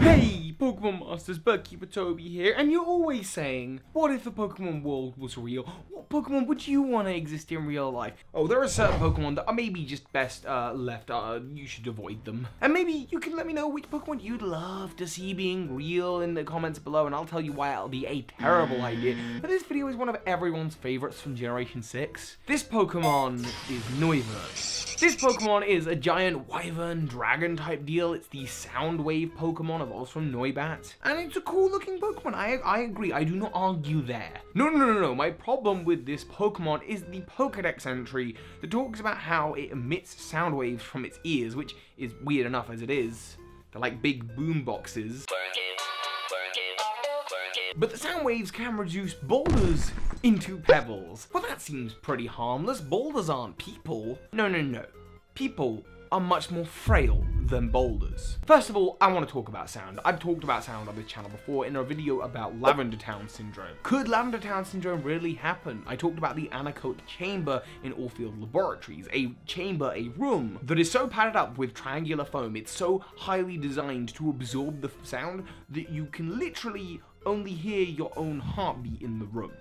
Hey, Pokemon Masters, Birdkeeper Toby here, and you're always saying, what if the Pokemon world was real? What Pokemon would you want to exist in real life? Oh, there are certain Pokemon that are maybe just best left, you should avoid them. And maybe you can let me know which Pokemon you'd love to see being real in the comments below, and I'll tell you why it'll be a terrible idea. But this video is one of everyone's favorites from Generation 6. This Pokemon is Noivern. This Pokemon is a giant wyvern dragon type deal. It's the Soundwave Pokemon, evolves from Noibat. And it's a cool looking Pokemon, I agree, I do not argue there. No, my problem with this Pokemon is the Pokedex entry that talks about how it emits sound waves from its ears, which is weird enough as it is. They're like big boom boxes. But the sound waves can reduce boulders into pebbles. Well, that seems pretty harmless. Boulders aren't people. No. People are much more frail than boulders. First of all, I want to talk about sound. I've talked about sound on this channel before in a video about Lavender Town Syndrome. Could Lavender Town Syndrome really happen? I talked about the anechoic chamber in Orfield Laboratories, a chamber, a room that is so padded up with triangular foam, it's so highly designed to absorb the sound that you can literally only hear your own heartbeat in the room.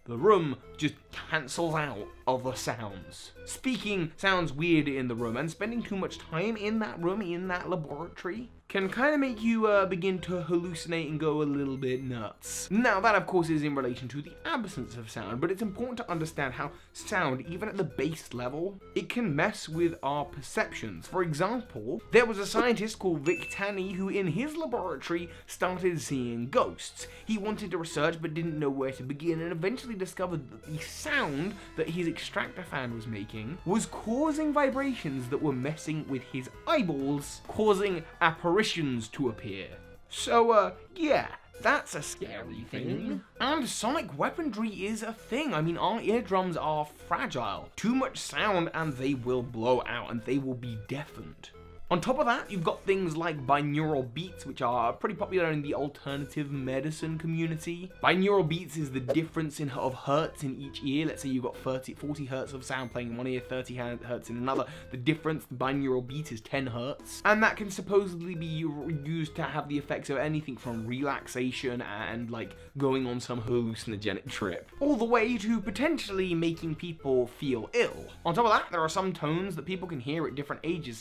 The room just cancels out other sounds. Speaking sounds weird in the room, and spending too much time in that room, in that laboratory, can kind of make you begin to hallucinate and go a little bit nuts. Now that of course is in relation to the absence of sound, but it's important to understand how sound, even at the base level, it can mess with our perceptions. For example, there was a scientist called bethany who in his laboratory started seeing ghosts. He wanted to research but didn't know where to begin, and eventually discovered that the sound that his extractor fan was making was causing vibrations that were messing with his eyeballs, causing apparitions to appear. So, yeah, that's a scary thing. And sonic weaponry is a thing. I mean, our eardrums are fragile. Too much sound and they will blow out and they will be deafened. On top of that, you've got things like binaural beats, which are pretty popular in the alternative medicine community. Binaural beats is the difference of hertz in each ear. Let's say you've got 40 hertz of sound playing in one ear, 30 hertz in another. The difference, the binaural beat, is 10 hertz. And that can supposedly be used to have the effects of anything from relaxation and like going on some hallucinogenic trip, all the way to potentially making people feel ill. On top of that, there are some tones that people can hear at different ages.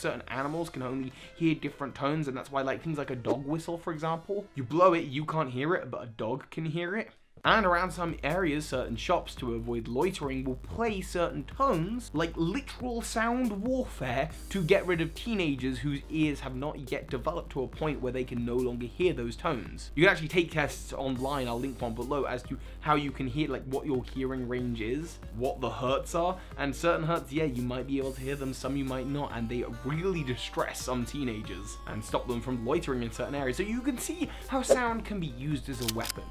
Certain animals can only hear different tones, and that's why like things like a dog whistle, for example, you blow it, you can't hear it, but a dog can hear it. And around some areas, certain shops, to avoid loitering, will play certain tones, like literal sound warfare, to get rid of teenagers whose ears have not yet developed to a point where they can no longer hear those tones. You can actually take tests online, I'll link one below, as to how you can hear, like what your hearing range is, what the hertz are, and certain hertz, yeah, you might be able to hear them, some you might not, and they really distress some teenagers and stop them from loitering in certain areas. So you can see how sound can be used as a weapon.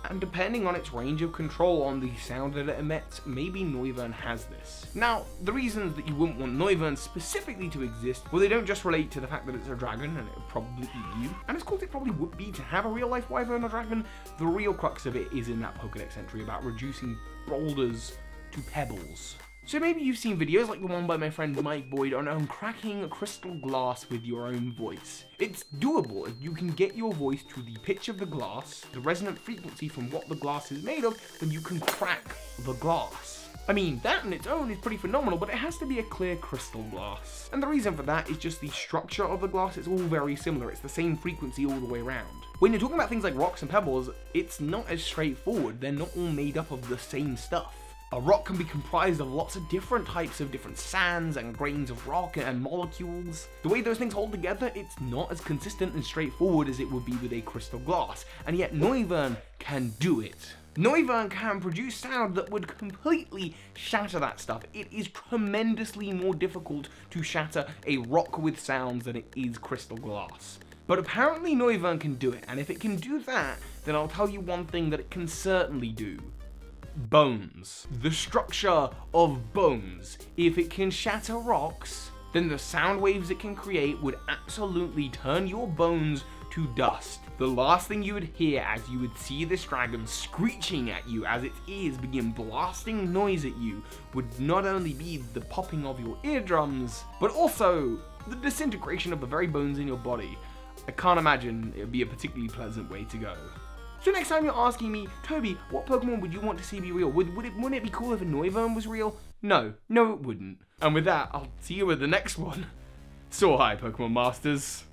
And depending on its range of control on the sound that it emits, maybe Noivern has this. Now, the reasons that you wouldn't want Noivern specifically to exist, well, they don't just relate to the fact that it's a dragon and it would probably eat you, and as cool as it probably would be to have a real life wyvern or dragon, the real crux of it is in that Pokedex entry about reducing boulders to pebbles. So maybe you've seen videos like the one by my friend Mike Boyd on cracking crystal glass with your own voice. It's doable if you can get your voice to the pitch of the glass, the resonant frequency from what the glass is made of, then you can crack the glass. I mean, that on its own is pretty phenomenal, but it has to be a clear crystal glass. And the reason for that is just the structure of the glass. It's all very similar. It's the same frequency all the way around. When you're talking about things like rocks and pebbles, it's not as straightforward. They're not all made up of the same stuff. A rock can be comprised of lots of different types of different sands and grains of rock and molecules. The way those things hold together, it's not as consistent and straightforward as it would be with a crystal glass, and yet Noivern can do it. Noivern can produce sound that would completely shatter that stuff. It is tremendously more difficult to shatter a rock with sounds than it is crystal glass. But apparently Noivern can do it, and if it can do that, then I'll tell you one thing that it can certainly do. Bones. The structure of bones. If it can shatter rocks, then the sound waves it can create would absolutely turn your bones to dust. The last thing you would hear as you would see this dragon screeching at you as its ears begin blasting noise at you would not only be the popping of your eardrums, but also the disintegration of the very bones in your body. I can't imagine it would be a particularly pleasant way to go. So next time you're asking me, Toby, what Pokemon would you want to see be real? Wouldn't it be cool if a Noivern was real? No, it wouldn't. And with that, I'll see you with the next one. So hi, Pokemon Masters.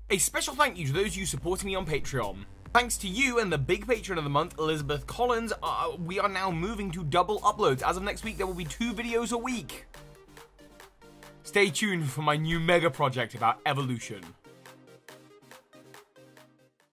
A special thank you to those of you supporting me on Patreon. Thanks to you and the big patron of the month, Elizabeth Collins, we are now moving to double uploads. As of next week, there will be 2 videos a week. Stay tuned for my new mega project about evolution.